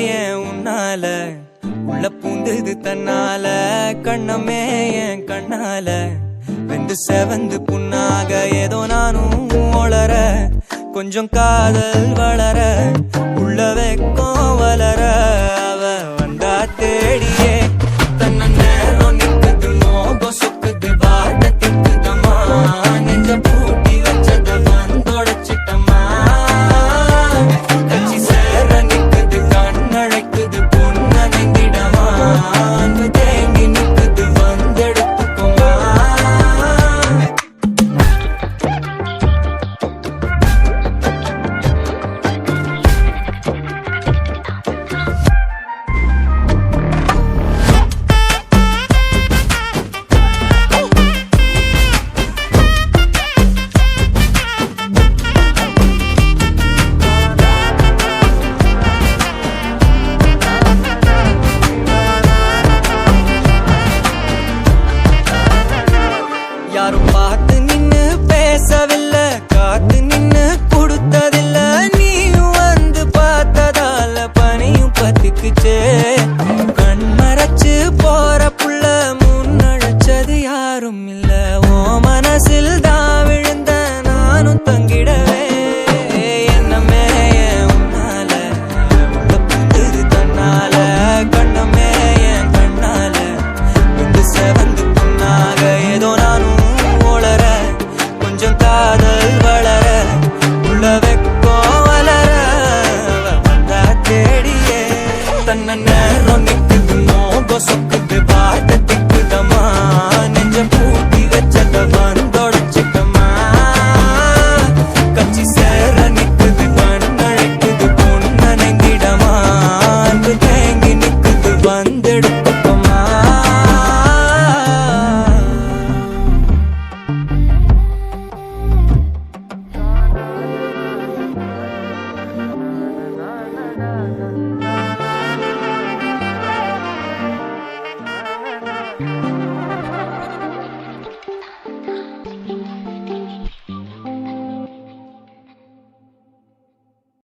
ஏன் உன்னால உள்ள பூந்தது தன்னால கண்ணமே என் கண்ணால வெந்து செவந்து புண்ணாக ஏதோ நானும் ஒளர கொஞ்சம் காதல் வளர உள்ள வெக்கம் வளர அவ வந்தா தேடியே தன்ன நேரம் நிக்குது மோகம் சுக்குது வார்த்தை திக்குதம்மா நெஞ்ச பூட்டி வச்சத வந்தொடைச்சிட்டம்மா கட்சி சேர நிக்குது கண்ணழைக்குது பொண்ணு நெங்கிடமா அங்கு தேங்கி நிக்குது வந்தெடுத்துக்குமா யாரும் பார்த்து நின்னு பேசவில்லை காத்து நின்னு கொடுத்ததில்ல நீயும் வந்து பார்த்ததால பனியும் பத்திக்குச்சே கண் மறைச்சு போற புள்ள